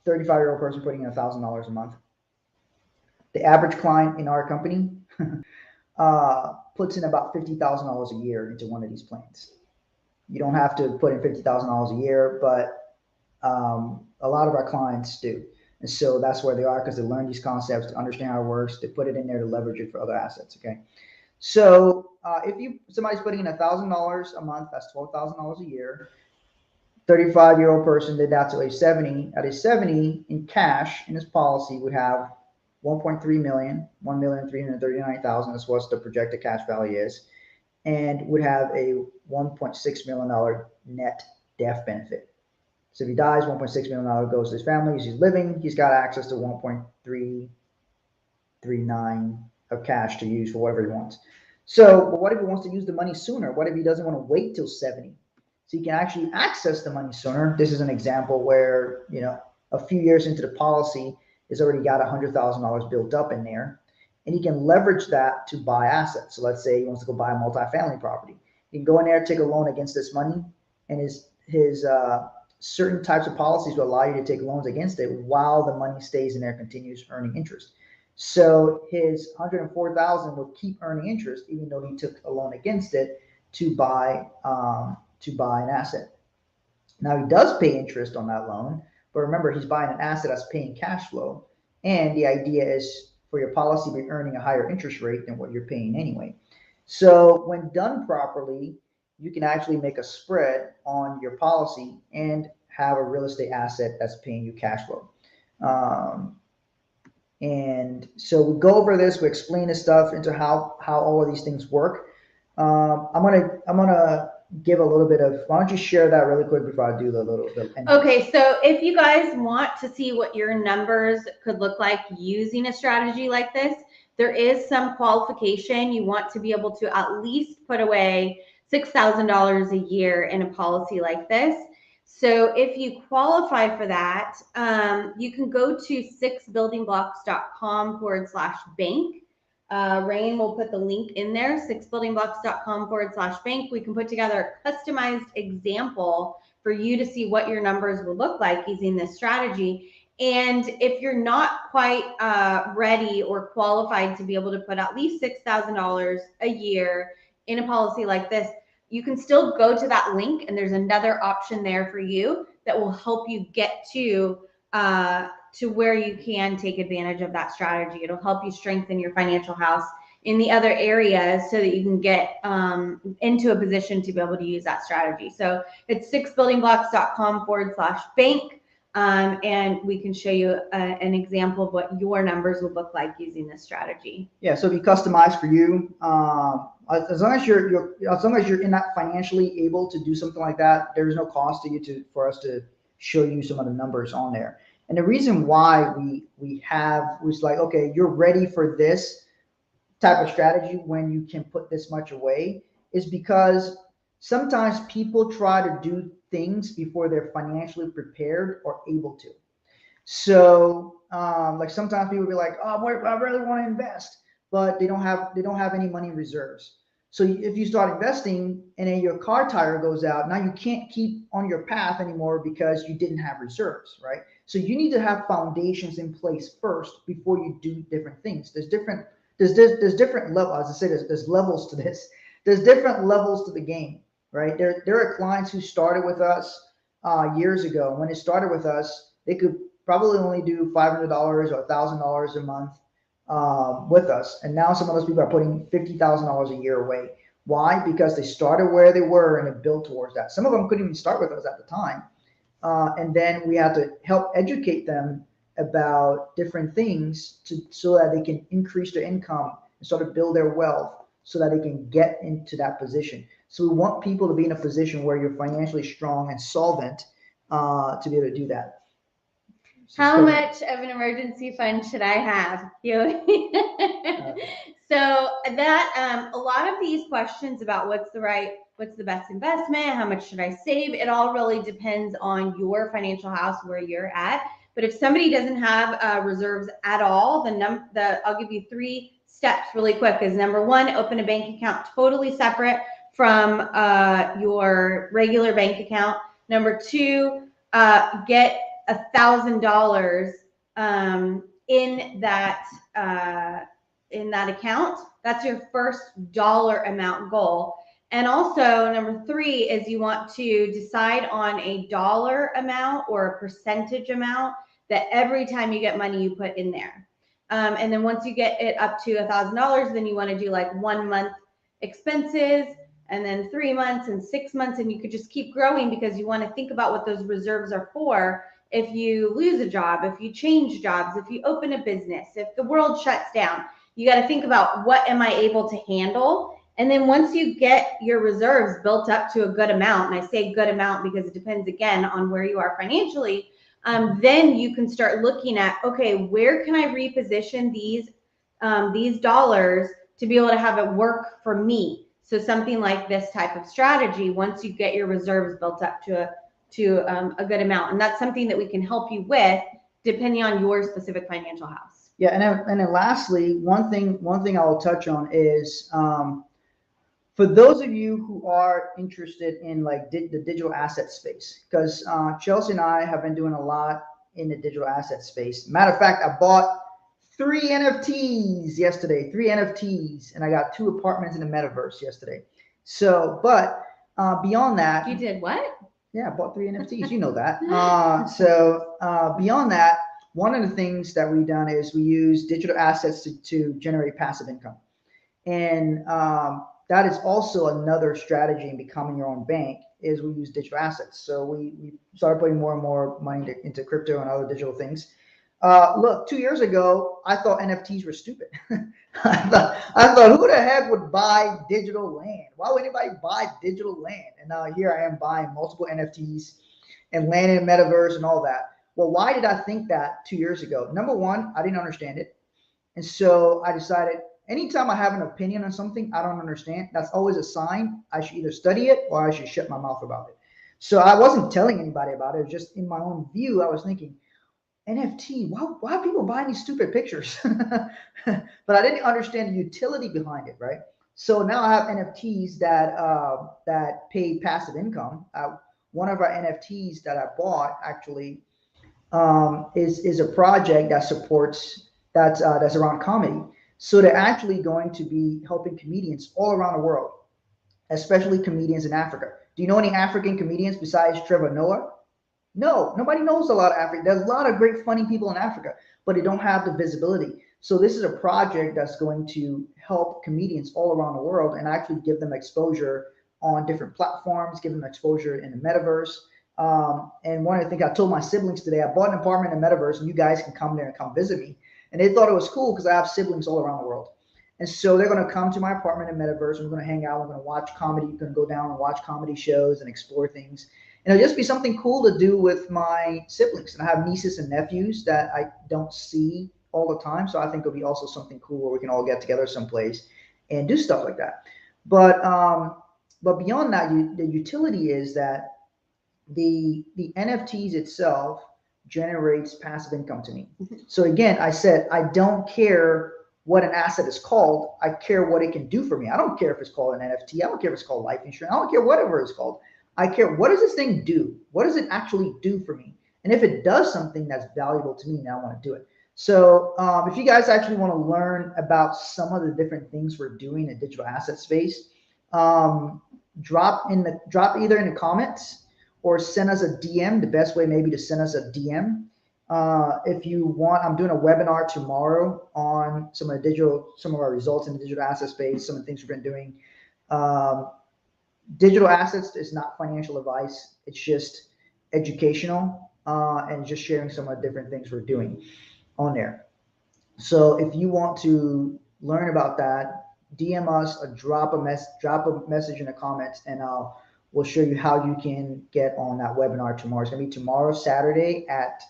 35-year-old person putting in $1,000 a month. The average client in our company puts in about $50,000 a year into one of these plans. You don't have to put in $50,000 a year, but a lot of our clients do. And so that's where they are, because they learn these concepts, to understand how it works, they put it in there to leverage it for other assets. Okay. So if somebody's putting in $1,000 a month, that's $12,000 a year. 35-year-old person did that to age 70. At age 70, in cash, in his policy, would have 1.3 million, 1,339,000 is what the projected cash value is, and would have a $1.6 million net death benefit. So if he dies, $1.6 million goes to his family. As he's living, he's got access to 1.339 of cash to use for whatever he wants. So, but what if he wants to use the money sooner? What if he doesn't want to wait till 70? So you can actually access the money sooner. This is an example where, a few years into the policy, he's already got $100,000 built up in there, and he can leverage that to buy assets. So let's say he wants to go buy a multifamily property. He can go in there, take a loan against this money, and his certain types of policies will allow you to take loans against it while the money stays in there, continues earning interest. So his $104,000 will keep earning interest even though he took a loan against it to buy an asset. Now he does pay interest on that loan, but remember, he's buying an asset that's paying cash flow, and the idea is for your policy to be earning a higher interest rate than what you're paying anyway. So when done properly, you can actually make a spread on your policy and have a real estate asset that's paying you cash flow. And so we go over this, we explain this stuff into how all of these things work. I'm gonna give a little bit of, why don't you share that really quick before I do the little bit. Okay, so if you guys want to see what your numbers could look like using a strategy like this, there is some qualification. You want to be able to at least put away $6,000 a year in a policy like this. So if you qualify for that, you can go to 6buildingblocks.com/bank. Rain will put the link in there, 6buildingblocks.com/bank. We can put together a customized example for you to see what your numbers will look like using this strategy. And if you're not quite ready or qualified to be able to put at least $6,000 a year in a policy like this, you can still go to that link, and there's another option there for you that will help you get to where you can take advantage of that strategy. It'll help you strengthen your financial house in the other areas so that you can get into a position to be able to use that strategy. So it's 6buildingblocks.com/bank. And we can show you an example of what your numbers would look like using this strategy. Yeah, so it'll be customized for you. As long as you're in that financially able to do something like that, there is no cost to you for us to show you some of the numbers on there. And the reason why we was like, okay, you're ready for this type of strategy when you can put this much away, is because sometimes people try to do things before they're financially prepared or able to. So like sometimes people be like, oh, I really want to invest, but they don't have any money reserves. So if you start investing and then your car tire goes out, now you can't keep on your path anymore because you didn't have reserves, right? So you need to have foundations in place first before you do different things. There's different levels. As I said, there's levels to this. There's different levels to the game, right? There are clients who started with us years ago. When they started with us, they could probably only do $500 or $1,000 a month with us. And now some of those people are putting $50,000 a year away. Why? Because they started where they were and it built towards that. Some of them couldn't even start with us at the time. And then we had to help educate them about different things so that they can increase their income and sort of build their wealth so that they can get into that position. So we want people to be in a position where you're financially strong and solvent to be able to do that. How much of an emergency fund should I have? So that a lot of these questions about what's the best investment, how much should I save? It all really depends on your financial house, where you're at. But if somebody doesn't have reserves at all, I'll give you 3 steps really quick. Is number 1, open a bank account totally separate from your regular bank account. Number 2, get $1,000 in that account. That's your first dollar amount goal. And also number 3 is you want to decide on a dollar amount or a percentage amount that every time you get money you put in there. And then once you get it up to $1,000, then you want to do like 1 month expenses, and then 3 months and 6 months, and you could just keep growing because you want to think about what those reserves are for. If you lose a job, if you change jobs, if you open a business, if the world shuts down, you got to think about what am I able to handle? And then once you get your reserves built up to a good amount, and I say good amount because it depends again on where you are financially, then you can start looking at, okay, where can I reposition these dollars to be able to have it work for me? So something like this type of strategy, once you get your reserves built up to a good amount. And that's something that we can help you with depending on your specific financial house. Yeah. And then lastly, one thing I'll touch on is, for those of you who are interested in like the digital asset space, because Chelsea and I have been doing a lot in the digital asset space. Matter of fact, I bought 3 NFTs yesterday, 3 NFTs, and I got 2 apartments in the metaverse yesterday. So, but beyond that, you did what? Yeah, I bought 3 NFTs. You know that. Beyond that, one of the things that we've done is we use digital assets to generate passive income, and that is also another strategy in becoming your own bank. Is we use digital assets. So we started putting more and more money into crypto and other digital things. Look, 2 years ago, I thought NFTs were stupid. I thought, who the heck would buy digital land? Why would anybody buy digital land? And now here I am buying multiple NFTs and land in the metaverse and all that. Well, why did I think that 2 years ago? Number 1, I didn't understand it. And so I decided anytime I have an opinion on something I don't understand, that's always a sign I should either study it or I should shut my mouth about it. So I wasn't telling anybody about it. It was just in my own view. I was thinking, NFT, why are people buying these stupid pictures? But I didn't understand the utility behind it, right? So now I have NFTs that pay passive income. One of our NFTs that I bought actually is a project that supports that's around comedy. So they're actually going to be helping comedians all around the world, especially comedians in Africa. Do you know any African comedians besides Trevor Noah? No, nobody knows a lot of Africa. There's a lot of great funny people in Africa, but they don't have the visibility. So this is a project that's going to help comedians all around the world and actually give them exposure on different platforms, give them exposure in the metaverse. And one of the things I told my siblings today, I bought an apartment in the metaverse and you guys can come there and come visit me. And they thought it was cool because I have siblings all around the world. And so they're going to come to my apartment in metaverse. We're going to hang out. We're going to watch comedy. We're going to go down and watch comedy shows and explore things. And it'll just be something cool to do with my siblings. And I have nieces and nephews that I don't see all the time. So I think it'll be also something cool where we can all get together someplace and do stuff like that. But beyond that, the utility is that the NFTs itself generates passive income to me. So again, I said, I don't care what an asset is called. I care what it can do for me. I don't care if it's called an NFT. I don't care if it's called life insurance. I don't care whatever it's called. I care, what does this thing do? What does it actually do for me? And if it does something that's valuable to me, now I want to do it. So if you guys actually want to learn about some of the different things we're doing in the digital asset space, drop either in the comments or send us a DM. The best way maybe to send us a DM. If you want, I'm doing a webinar tomorrow on some of our results in the digital asset space, some of the things we've been doing. Digital assets is not financial advice. It's just educational and just sharing some of the different things we're doing on there. So if you want to learn about that, DM us or drop a message in the comments, and we'll show you how you can get on that webinar tomorrow. It's gonna be tomorrow, Saturday at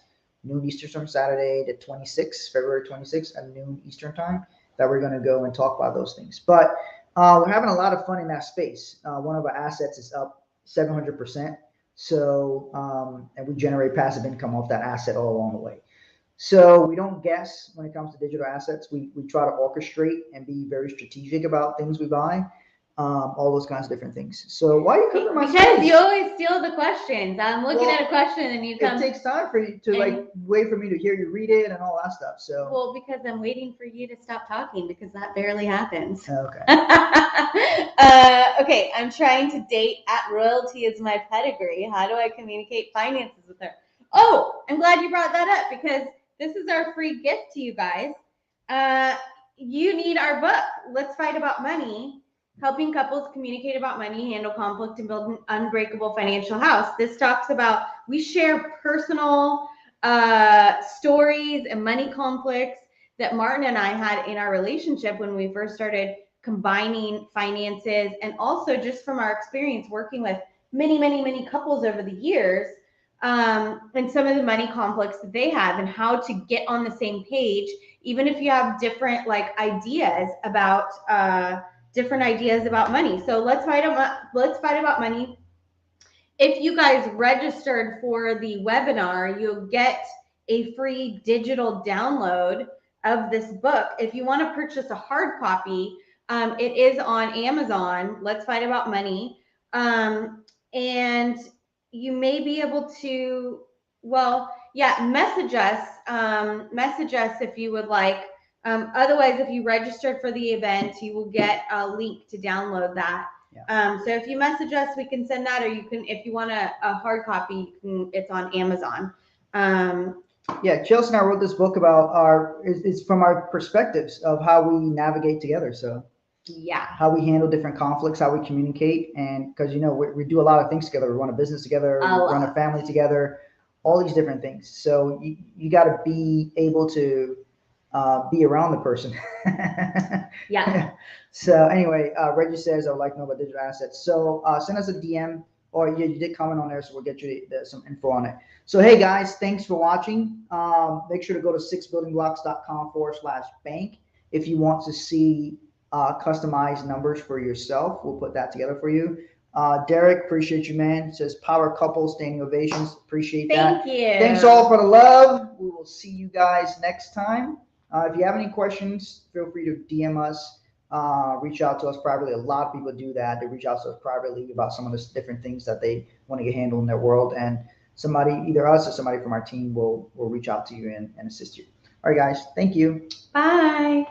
noon Eastern Time, Saturday the 26th, February 26th at noon Eastern Time, that we're gonna go and talk about those things. But we're having a lot of fun in that space. One of our assets is up 700%. So, and we generate passive income off that asset all along the way. So we don't guess when it comes to digital assets. We try to orchestrate and be very strategic about things we buy, all those kinds of different things. So why are you covering my Because space? you always steal the questions. I'm looking at a question and you come. It takes time for you to wait for me to hear you read it and all that stuff. So well, because I'm waiting for you to stop talking, because that barely happens. Okay. Okay, I'm trying to date at royalty is my pedigree. How do I communicate finances with her? Oh, I'm glad you brought that up, because this is our free gift to you guys. You need our book, Let's Fight About Money, Helping Couples Communicate About Money, Handle Conflict, and Build an Unbreakable Financial House. This talks about, we share personal stories and money conflicts that Martin and I had in our relationship when we first started combining finances, and also just from our experience working with many couples over the years, and some of the money conflicts that they have, and how to get on the same page, even if you have different ideas about money. So let's fight about money. If you guys registered for the webinar, you'll get a free digital download of this book. If you want to purchase a hard copy, it is on Amazon, Let's Fight About Money. And you may be able to, message us if you would like. Otherwise, if you registered for the event, you will get a link to download that. Yeah. So if you message us, we can send that, or you can, if you want a hard copy, it's on Amazon. Yeah, Chelsea and I wrote this book about it's from our perspectives of how we navigate together. So yeah, how we handle different conflicts, how we communicate, and because we do a lot of things together. We run a business together, we run a family together, all these different things. So you got to be able to be around the person. Yeah. So anyway, Reggie says, I would like to know about digital assets. So send us a DM, or you did comment on there, so we'll get you some info on it. So hey guys, thanks for watching. Make sure to go to 6buildingblocks.com/bank if you want to see customized numbers for yourself. We'll put that together for you. Derek, appreciate you, man. It says power couple, standing ovations. Appreciate that. Thank you. Thanks all for the love. We will see you guys next time. If you have any questions, feel free to DM us. Reach out to us privately. A lot of people do that. They reach out to us privately about some of the different things that they want to get handled in their world, and somebody, either us or somebody from our team, will reach out to you and assist you. All right, guys. Thank you. Bye.